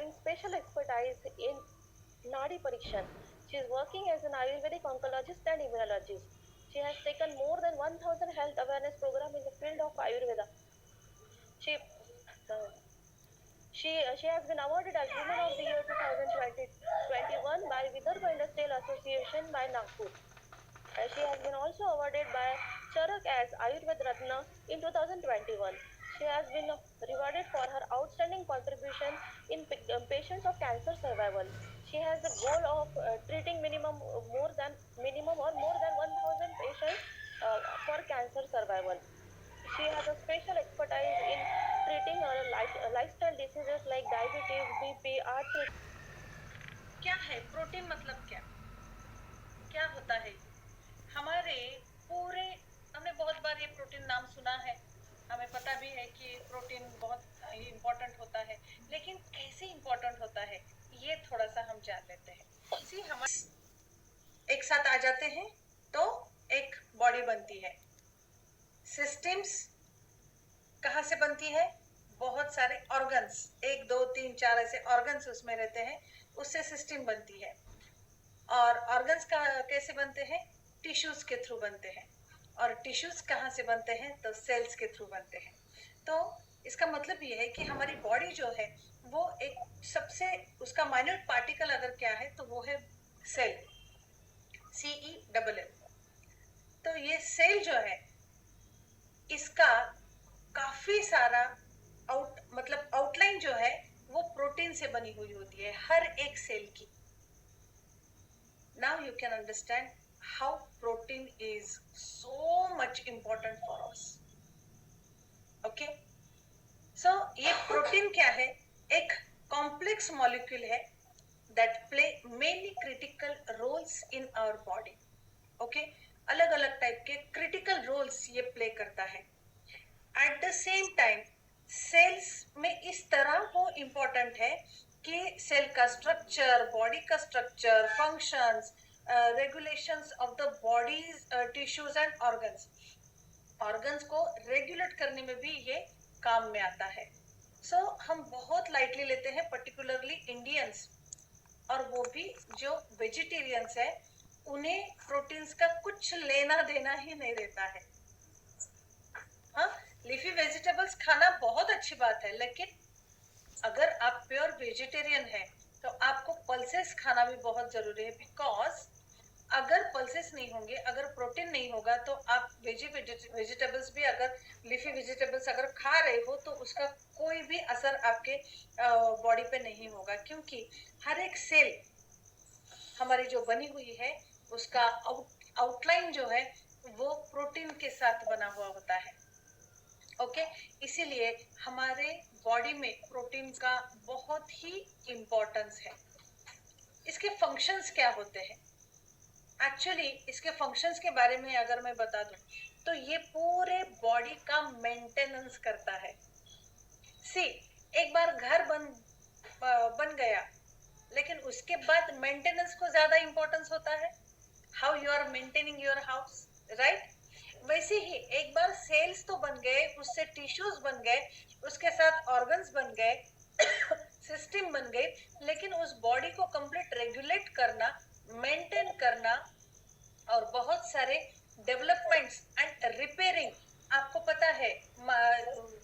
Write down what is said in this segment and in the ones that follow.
having special expertise in Nadi Parikshan. She is working as an Ayurvedic oncologist and immunologist. She has taken more than 1000 health awareness programs in the field of Ayurveda. She uh, she has been awarded as Woman of the Year 2021 by Vidarbha Industrial Association by Nagpur. She has been also awarded by Charak as Ayurved Ratna in 2021. She has been rewarded for her outstanding contribution in patients of cancer survival. She has the goal of treating minimum or more than 1000 patients for cancer survival. She has a special expertise in treating lifestyle diseases like diabetes, BP, arthritis. क्या है protein? मतलब क्या क्या होता है? हमारे पूरे हमने बहुत बार ये प्रोटीन नाम सुना है, हमें पता भी है कि प्रोटीन बहुत इम्पोर्टेंट होता है, लेकिन कैसे इम्पोर्टेंट होता है ये थोड़ा सा हम जान लेते हैं। इसी हमारे एक साथ आ जाते हैं तो एक बॉडी बनती है। सिस्टम्स कहाँ से बनती है? बहुत सारे ऑर्गन्स, 1 2 3 4 ऐसे ऑर्गन्स उसमें रहते हैं, उससे सिस्टम बनती है। और ऑर्गन्स का कैसे बनते हैं? टिश्यूज के थ्रू बनते हैं। और टिश्यूज कहाँ से बनते हैं? तो सेल्स के थ्रू बनते हैं। तो इसका मतलब ये है कि हमारी बॉडी जो है वो एक सबसे उसका माइन्यूट पार्टिकल अगर क्या है तो वो है सेल, CELL। तो ये सेल जो है इसका काफी सारा मतलब आउटलाइन जो है वो प्रोटीन से बनी हुई होती है हर एक सेल की। Now you can understand how protein is so much important for us. Okay? So ये प्रोटीन क्या है? एक कॉम्प्लेक्स मॉलिक्यूल है that play many critical roles in our body. Okay? अलग अलग टाइप के क्रिटिकल रोल्स ये प्ले करता है। At the same time cells में इस तरह वो इम्पोर्टेंट है कि सेल का स्ट्रक्चर, बॉडी का structure, functions, regulations of the bodies, tissues and organs को रेगुलेट करने में भी ये काम में आता है। सो हम बहुत लाइटली लेते हैं, पर्टिकुलरली इंडियंस, और वो भी जो वेजिटेरियंस है उन्हें प्रोटीन्स का कुछ लेना देना ही नहीं रहता है। हाँ, लीफी वेजिटेबल्स खाना बहुत अच्छी बात है, लेकिन अगर आप प्योर वेजिटेरियन है तो आपको पल्सेस खाना भी बहुत जरूरी है। बिकॉज अगर पल्सेस नहीं होंगे, अगर प्रोटीन नहीं होगा तो आप वेजिटेबल्स भी, अगर लीफी वेजिटेबल्स अगर खा रहे हो तो उसका कोई भी असर आपके बॉडी पे नहीं होगा, क्योंकि हर एक सेल हमारी जो बनी हुई है उसका आउटलाइन जो है वो प्रोटीन के साथ बना हुआ होता है। ओके, इसीलिए हमारे बॉडी में प्रोटीन का बहुत ही इम्पोर्टेंस है। इसके फंक्शंस क्या होते हैं? एक्चुअली इसके फंक्शंस के बारे में अगर मैं बता दूं तो ये पूरे बॉडी का मेंटेनेंस करता है। सी, एक बार घर बन गया, लेकिन उसके बाद मेंटेनेंस को ज्यादा इम्पोर्टेंस होता है। How you are maintaining your house, right? वैसे ही एक बार सेल्स तो बन गए, उससे टिश्यूज बन गए, उसके साथ ऑर्गन्स बन गए, सिस्टम बन गए, लेकिन उस बॉडी को कंप्लीट रेगुलेट करना, मेंटेन करना और बहुत सारे डेवलपमेंट्स एंड रिपेयरिंग, आपको पता है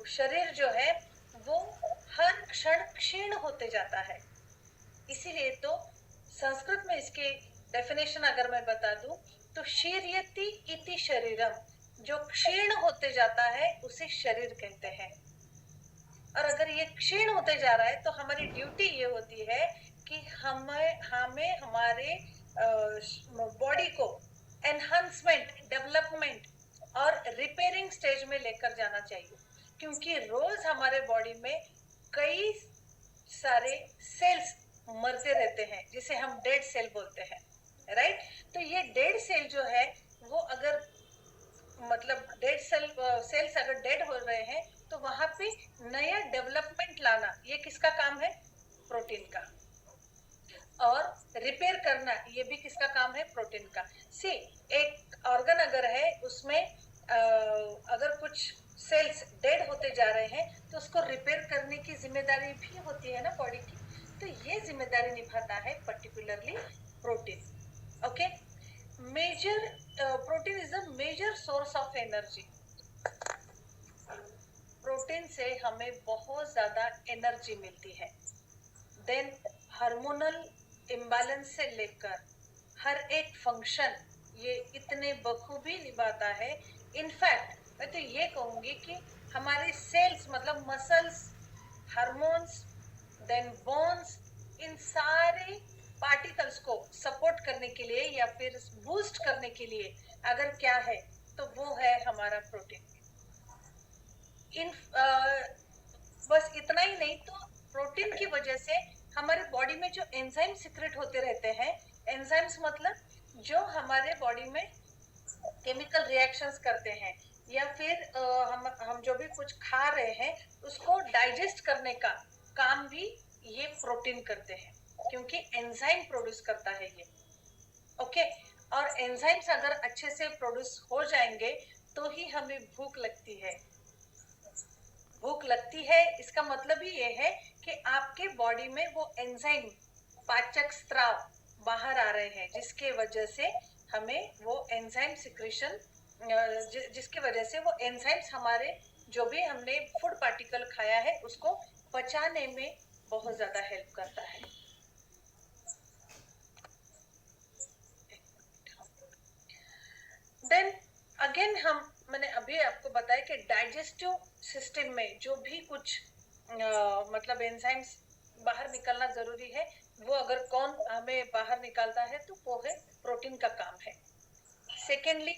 शरीर जो है वो हर क्षण क्षीण होते जाता है। इसीलिए तो संस्कृत में इसके डेफिनेशन अगर मैं बता दूं तो शीर्यति इति शरीरम, जो क्षीण होते जाता है उसे शरीर कहते हैं। और अगर ये क्षीण होते जा रहा है तो हमारी ड्यूटी ये होती है कि हमें हमारे बॉडी को एनहांसमेंट, डेवलपमेंट और रिपेयरिंग स्टेज में लेकर जाना चाहिए, क्योंकि रोज हमारे बॉडी में कई सारे सेल्स मरते रहते हैं, जिसे हम डेड सेल बोलते हैं, राइट? तो ये डेड सेल जो है वो अगर मतलब डेड सेल्स अगर डेड हो रहे हैं तो वहां पे नया डेवलपमेंट लाना, ये किसका काम है? प्रोटीन का। और रिपेयर करना, ये भी किसका काम है? प्रोटीन का। सी, एक ऑर्गन अगर है उसमें अगर कुछ सेल्स डेड होते जा रहे हैं तो उसको रिपेयर करने की जिम्मेदारी भी होती है ना बॉडी की। तो ये जिम्मेदारी निभाता है particularly protein. Okay, major protein is the major source of energy. Protein से हमें बहुत ज्यादा एनर्जी मिलती है. देन हार्मोनल इम्बैलेंस से लेकर हर एक फंक्शन ये इतने बखूबी निभाता है. इनफैक्ट मैं तो ये कहूंगी कि हमारे सेल्स मतलब मसल्स, हार्मोन्स, देन बोन्स, इन सारे पार्टिकल्स को सपोर्ट करने के लिए या फिर बूस्ट करने के लिए अगर क्या है तो वो है हमारा प्रोटीन. बस इतना ही नहीं, तो प्रोटीन की वजह से हमारे बॉडी में जो एंजाइम सीक्रेट होते रहते हैं, एंजाइम्स मतलब जो हमारे बॉडी में केमिकल रिएक्शंस करते हैं या फिर हम जो भी कुछ खा रहे हैं उसको डाइजेस्ट करने का काम भी ये प्रोटीन करते हैं, क्योंकि एंजाइम प्रोड्यूस करता है ये. ओके, और एंजाइम्स अगर अच्छे से प्रोड्यूस हो जाएंगे तो ही हमें भूख लगती है. भूख लगती है इसका मतलब ही ये है कि आपके बॉडी में वो एंजाइम पाचक स्त्राव बाहर आ रहे हैं, जिसके वजह से हमें वो एंजाइम सिक्रेशन, जिसकी वजह से वो एंजाइम्स हमारे जो भी हमने फूड पार्टिकल खाया है उसको पचाने में बहुत ज्यादा हेल्प करता है. देन अगेन मैंने अभी आपको बताया कि डाइजेस्टिव सिस्टम में जो भी कुछ मतलब एंजाइम्स बाहर निकलना जरूरी है, वो अगर कौन हमें बाहर निकालता है तो वो है प्रोटीन का काम है. सेकेंडली,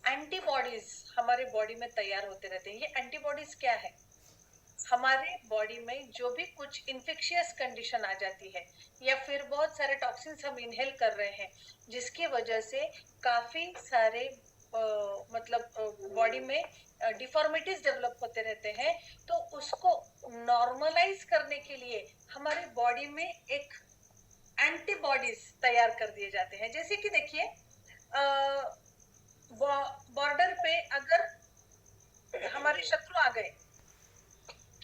एंटीबॉडीज हमारे बॉडी में तैयार होते रहते हैं. ये एंटीबॉडीज क्या है? हमारे बॉडी में जो भी कुछ इन्फेक्शियस कंडीशन आ जाती है या फिर बहुत सारे टॉक्सिन्स हम इनहेल कर रहे हैं जिसकी वजह से काफी सारे मतलब बॉडी में डिफॉर्मिटीज डेवलप होते रहते हैं, तो उसको नॉर्मलाइज करने के लिए हमारे बॉडी में एक एंटीबॉडीज तैयार कर दिए जाते हैं. जैसे कि देखिए, बॉर्डर पे अगर हमारे शत्रु आ गए,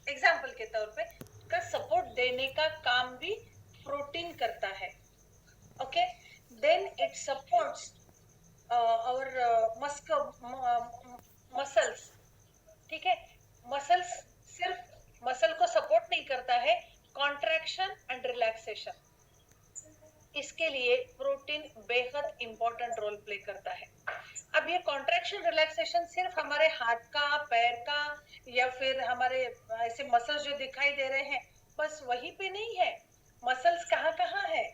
एग्जाम्पल के तौर पे, का सपोर्ट देने का काम भी प्रोटीन करता है. ओके, देन इट सपोर्ट्स और मसल्स. ठीक है, मसल्स सिर्फ मसल को सपोर्ट नहीं करता है, कॉन्ट्रैक्शन एंड रिलैक्सेशन, इसके लिए प्रोटीन बेहद इंपॉर्टेंट रोल प्ले करता है. अब ये कॉन्ट्रैक्शन रिलैक्सेशन सिर्फ हमारे हाथ का, पैर का या फिर हमारे ऐसे मसल्स जो दिखाई दे रहे हैं बस वहीं पे नहीं है. मसल्स कहाँ कहाँ है?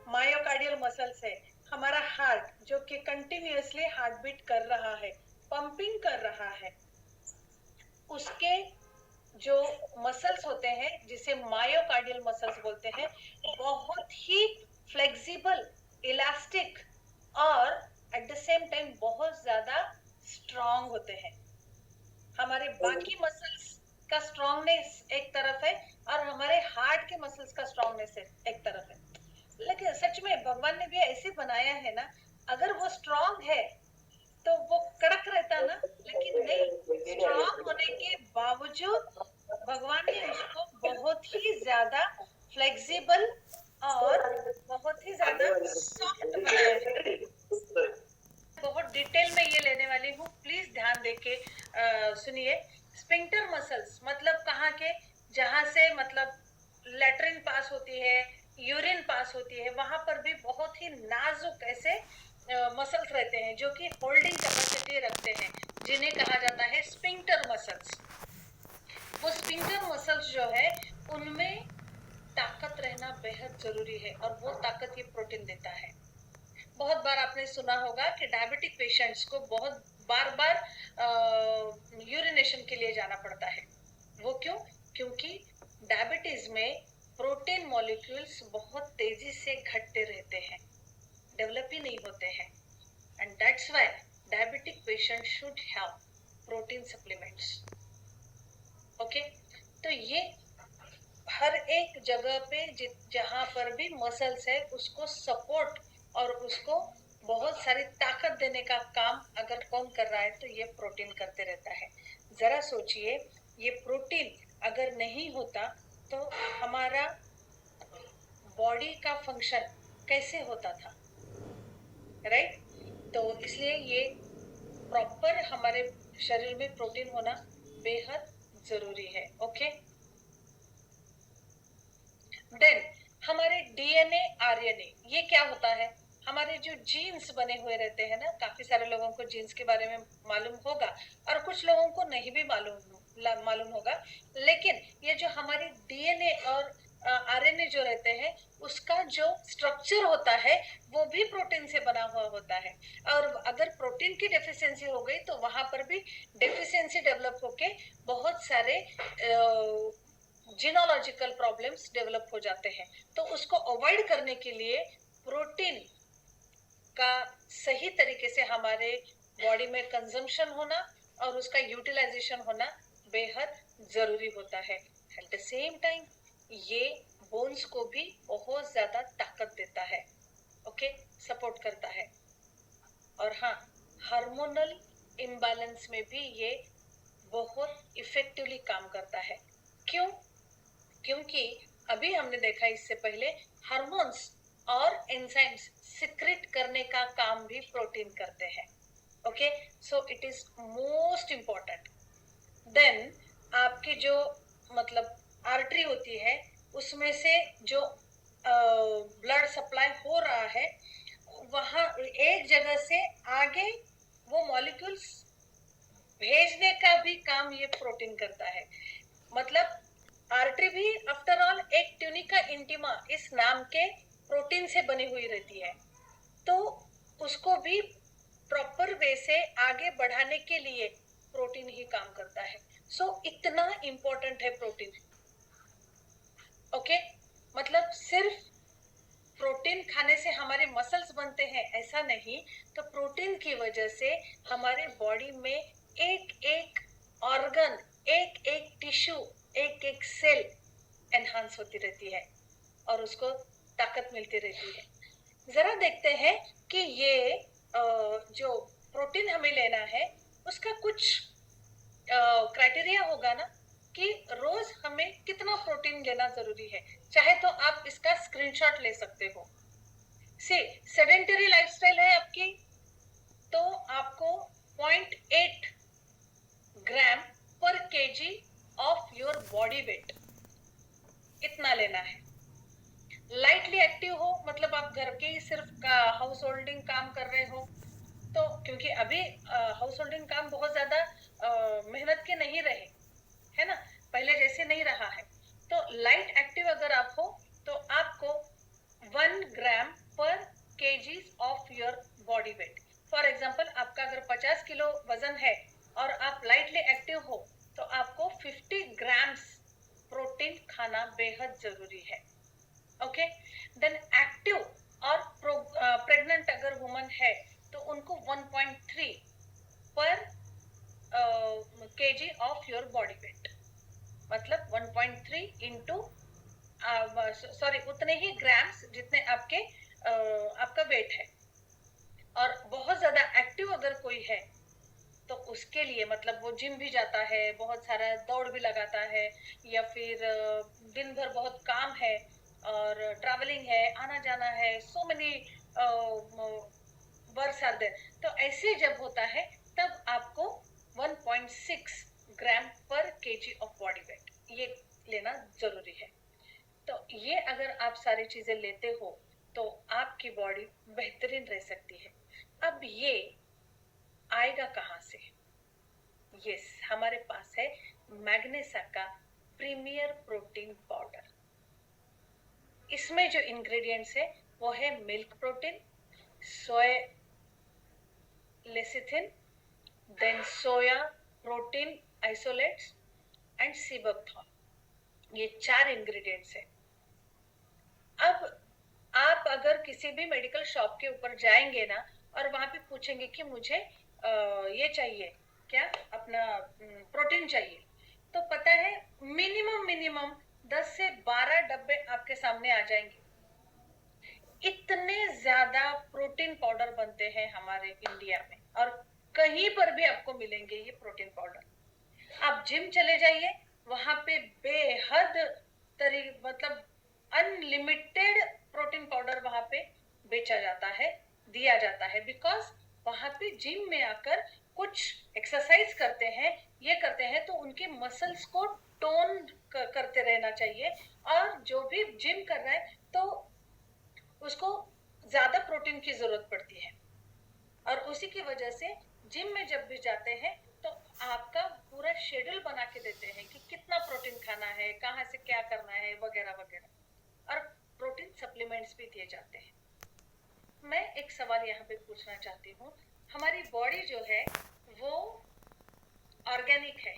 मायोकार्डियल मसल्स है, हमारा हार्ट जो कि कंटिन्यूअसली हार्ट बीट कर रहा है, पंपिंग कर रहा है, उसके जो मसल्स होते हैं जिसे मायोकार्डियल मसल्स बोलते हैं, बहुत ही फ्लेक्सिबल, इलास्टिक और एट द सेम टाइम बहुत ज्यादा स्ट्रॉन्ग होते हैं. हमारे बाकी मसल्स का स्ट्रॉन्गनेस एक तरफ है और हमारे हार्ट के मसल्स का स्ट्रॉन्गनेस एक तरफ है. लेकिन सच में भगवान ने भी ऐसे बनाया है ना, अगर वो स्ट्रॉन्ग है तो वो कड़क रहता ना, लेकिन नहीं, स्ट्रॉन्ग होने के बावजूद भगवान ने उसको बहुत ही ज्यादा फ्लेक्सिबल और बहुत ही ज्यादा सॉफ्ट बनाया है. बहुत डिटेल में ये लेने वाली हूँ, प्लीज ध्यान देके सुनिए. स्पिंक्टर मसल्स मतलब कहाँ के? जहाँ से मतलब लेट्रिन पास होती है, यूरिन पास होती है, वहां पर भी बहुत ही नाजुक ऐसे मसल्स रहते हैं जो कि होल्डिंग कैपेसिटी रखते हैं, जिन्हें कहा जाता है स्पिंक्टर मसल्स. वो स्पिंक्टर मसल्स जो है उनमें ताकत रहना बेहद जरूरी है और वो ताकत ये प्रोटीन देता है. बहुत बार आपने सुना होगा कि डायबिटिक पेशेंट्स को बहुत बार बार यूरिनेशन के लिए जाना पड़ता है. वो क्यों? क्योंकि डायबिटीज में प्रोटीन मॉलिक्यूल्स बहुत तेजी से घटते रहते हैं, डेवलप ही नहीं होते हैं. And that's why diabetic patient should have protein supplements. Okay, तो ये हर एक जगह पे जहां पर भी मसल्स है उसको सपोर्ट और उसको बहुत सारी ताकत देने का काम अगर कौन कर रहा है तो ये प्रोटीन करते रहता है. जरा सोचिए, ये प्रोटीन अगर नहीं होता तो हमारा बॉडी का फंक्शन कैसे होता था, राइट? तो इसलिए ये प्रॉपर हमारे शरीर में प्रोटीन होना बेहद जरूरी है। ओके, देन हमारे डीएनए आरएनए ये क्या होता है? हमारे जो जीन्स बने हुए रहते हैं ना, काफी सारे लोगों को जीन्स के बारे में मालूम होगा और कुछ लोगों को नहीं भी मालूम होगा, लेकिन ये जो हमारी डीएनए और आरएनए जो रहते हैं उसका जो स्ट्रक्चर होता है वो भी प्रोटीन से बना हुआ होता है। और अगर प्रोटीन की डेफिशिएंसी हो गई तो वहां पर भी डेफिशिएंसी डेवलप होके बहुत सारे जीनोलॉजिकल प्रॉब्लम्स डेवलप हो जाते हैं। तो उसको अवॉइड करने के लिए प्रोटीन का सही तरीके से हमारे बॉडी में कंजम्पशन होना और उसका यूटिलाइजेशन होना बेहद जरूरी होता है। एट द सेम टाइम ये बोन्स को भी बहुत ज्यादा ताकत देता है, ओके, सपोर्ट करता है। और हाँ, हार्मोनल इम्बैलेंस में भी ये बहुत इफेक्टिवली काम करता है। क्यों? क्योंकि अभी हमने देखा इससे पहले हार्मोन्स और एंजाइम्स सिक्रेट करने का काम भी प्रोटीन करते हैं। Okay, so it is most important. Then आपकी जो मतलब आर्टरी होती है उसमें से जो ब्लड सप्लाई हो रहा है वहां एक जगह से आगे वो मॉलिक्यूल्स भेजने का भी काम ये प्रोटीन करता है। मतलब आर्टरी भी आफ्टर ऑल एक ट्यूनिका इंटीमा इस नाम के प्रोटीन से बनी हुई रहती है, तो उसको भी प्रॉपर वे से आगे बढ़ाने के लिए प्रोटीन ही काम करता है। सो इतना इंपॉर्टेंट है प्रोटीन। ओके, मतलब सिर्फ प्रोटीन खाने से हमारे मसल्स बनते हैं ऐसा नहीं, तो प्रोटीन की वजह से हमारे बॉडी में एक एक ऑर्गन, एक एक टिश्यू, एक एक सेल एनहांस होती रहती है और उसको ताकत मिलती रहती है। जरा देखते हैं कि ये जो प्रोटीन हमें लेना है उसका कुछ क्राइटेरिया होगा ना कि रोज हमें कितना प्रोटीन लेना जरूरी है। चाहे तो आप इसका स्क्रीनशॉट ले सकते हो। से सेडेंटरी लाइफस्टाइल है आपकी तो आपको 0.8 ग्राम पर KG of your body weight इतना लेना है। लाइटली एक्टिव हो, मतलब आप घर के ही सिर्फ हाउस होल्डिंग काम कर रहे हो, तो क्योंकि अभी हाउस होल्डिंग काम बहुत ज्यादा मेहनत के नहीं रहे, है ना, पहले जैसे नहीं रहा है, तो लाइट एक्टिव अगर आप हो तो आपको 1 ग्राम पर KG of your body weight. For example आपका अगर 50 किलो वजन है और आप लाइटली एक्टिव हो तो आपको 50 ग्राम्स प्रोटीन खाना बेहद जरूरी है। ओके, देन एक्टिव और प्रेग्नेंट अगर वुमन है तो उनको 1.3 पर KG of your body weight, मतलब 1.3 इंटू सॉरी उतने ही ग्राम्स जितने आपके आपका वेट है। और बहुत ज्यादा एक्टिव अगर कोई है तो उसके लिए मतलब वो जिम भी जाता है, बहुत सारा दौड़ भी लगाता है, या फिर दिन भर बहुत काम है और ट्रैवलिंग है, आना जाना है, so many works are there, तो ऐसे जब होता है तब आपको 1.6 ग्राम पर केजी ऑफ बॉडी वेट ये लेना जरूरी है। तो ये अगर आप सारी चीजें लेते हो तो आपकी बॉडी बेहतरीन रह सकती है। अब ये आएगा कहाँ से? यस, हमारे पास है मैग्नेसा का प्रीमियर प्रोटीन पाउडर। इसमें जो इंग्रेडिएंट्स है वो है milk protein, soya lecithin, then soya protein isolates and seabuckthorn. ये 4 इंग्रेडिएंट्स है। अब आप अगर किसी भी मेडिकल शॉप के ऊपर जाएंगे ना और वहां पे पूछेंगे कि मुझे ये चाहिए क्या, अपना प्रोटीन चाहिए, तो पता है मिनिमम 10 से 12 डब्बे आपके सामने आ जाएंगे। इतने ज्यादा प्रोटीन पाउडर बनते हैं हमारे इंडिया में और कहीं पर भी आपको मिलेंगे ये प्रोटीन पाउडर। आप जिम चले जाइए, वहां पे बेहद मतलब अनलिमिटेड प्रोटीन पाउडर वहां पे बेचा जाता है, दिया जाता है, बिकॉज वहां पे जिम में आकर कुछ एक्सरसाइज करते हैं, ये करते हैं तो उनके मसल्स को टोन करते रहना चाहिए, और जो भी जिम कर रहा है तो उसको ज्यादा प्रोटीन की जरूरत पड़ती है, और उसी की वजह से जिम में जब भी जाते हैं तो आपका पूरा शेड्यूल बना के देते हैं कि कितना प्रोटीन खाना है, कहाँ से क्या करना है, वगैरह वगैरह, और प्रोटीन सप्लीमेंट्स भी दिए जाते हैं। मैं एक सवाल यहाँ पे पूछना चाहती हूँ, हमारी बॉडी जो है वो ऑर्गेनिक है,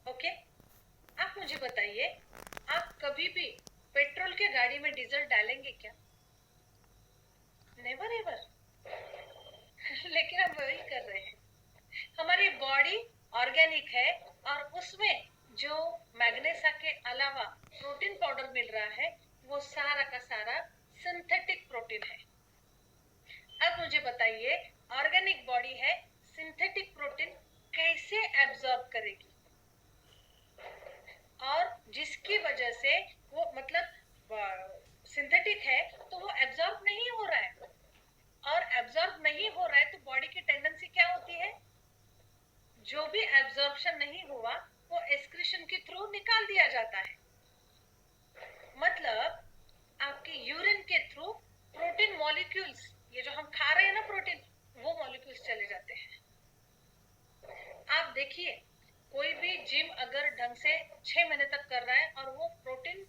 ओके? आप मुझे बताइए, आप कभी भी पेट्रोल के गाड़ी में डीजल डालेंगे क्या? Never ever. लेकिन हम वही कर रहे हैं। हमारी बॉडी ऑर्गेनिक है, और उसमें जो मैग्नेसा के अलावा प्रोटीन पाउडर मिल रहा है वो सारा का सारा सिंथेटिक प्रोटीन है। अब मुझे बताइए, ऑर्गेनिक बॉडी है, सिंथेटिक प्रोटीन कैसे एब्जॉर्ब करेगी? और जिसकी वजह से वो मतलब सिंथेटिक है तो वो एब्जॉर्ब नहीं हो रहा है, और एब्जॉर्ब नहीं हो रहा है तो बॉडी की टेंडेंसी क्या होती है? जो भी एब्जॉर्प्शन नहीं हुआ वो एक्सक्रीशन के थ्रू निकाल दिया जाता है। मतलब आपके यूरिन के थ्रू प्रोटीन मॉलिक्यूल्स, ये जो हम खा रहे हैं ना प्रोटीन, वो मॉलिक्यूल्स चले जाते हैं। आप देखिए, कोई भी जिम अगर ढंग से 6 महीने तक कर रहा है और वो प्रोटीन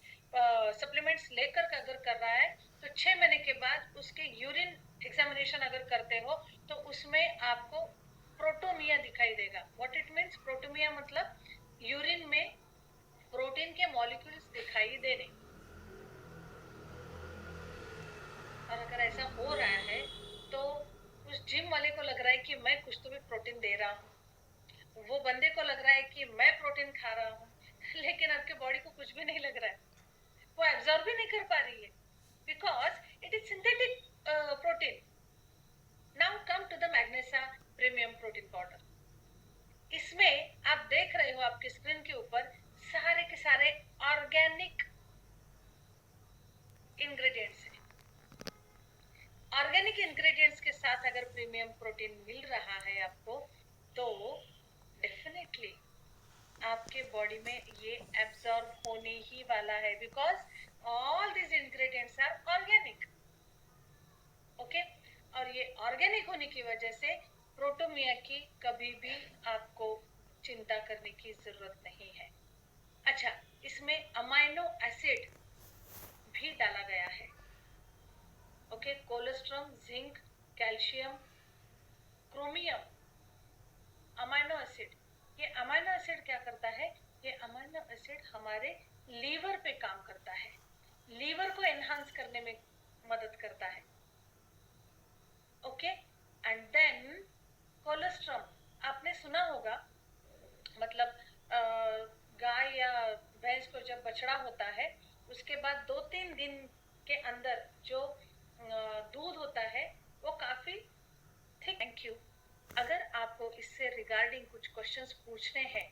सप्लीमेंट्स लेकर के अगर कर रहा है तो 6 महीने के बाद उसके यूरिन एग्जामिनेशन अगर करते हो तो उसमें आपको प्रोटोमिया दिखाई देगा। What it means? प्रोटोमिया मतलब यूरिन में प्रोटीन के मॉलिक्यूल्स दिखाई देने। और अगर ऐसा हो रहा है तो उस जिम वाले को लग रहा है कि मैं कुछ तो भी प्रोटीन दे रहा हूँ, वो बंदे को लग रहा है कि मैं प्रोटीन खा रहा हूँ, लेकिन आपके बॉडी को कुछ भी नहीं लग रहा है, वो एब्जॉर्ब भी नहीं कर पा रही है, because it is synthetic protein. Now come to the मैग्नेसा प्रीमियम प्रोटीन पाउडर। इसमें आप देख रहे हो आपके स्क्रीन के ऊपर सारे के सारे ऑर्गेनिक इंग्रेडिएंट्स हैं। ऑर्गेनिक इंग्रेडिएंट्स के साथ अगर प्रीमियम प्रोटीन मिल रहा है आपको तो डेफिनेटली आपके बॉडी में ये एब्जॉर्ब होने ही वाला है, because all this ingredients are organic, okay? और ये ऑर्गेनिक होने की वजह से प्रोटोमिया की कभी भी आपको चिंता करने की जरूरत नहीं है। अच्छा, इसमें अमाइनो एसिड भी डाला गया है, okay? Cholesterol, zinc, calcium, chromium, amino acid. ये अमाइनो एसिड क्या करता है? ये अमाइनो एसिड हमारे लीवर पे काम करता है, लीवर को एनहांस करने में मदद करता है, ओके? एंड देन कोलेस्ट्रॉल, आपने सुना होगा, मतलब गाय या भैंस को जब बछड़ा होता है उसके बाद 2-3 दिन के अंदर जो दूध होता है वो काफी थिक। Thank you. अगर आपको इससे रिगार्डिंग कुछ क्वेश्चंस पूछने हैं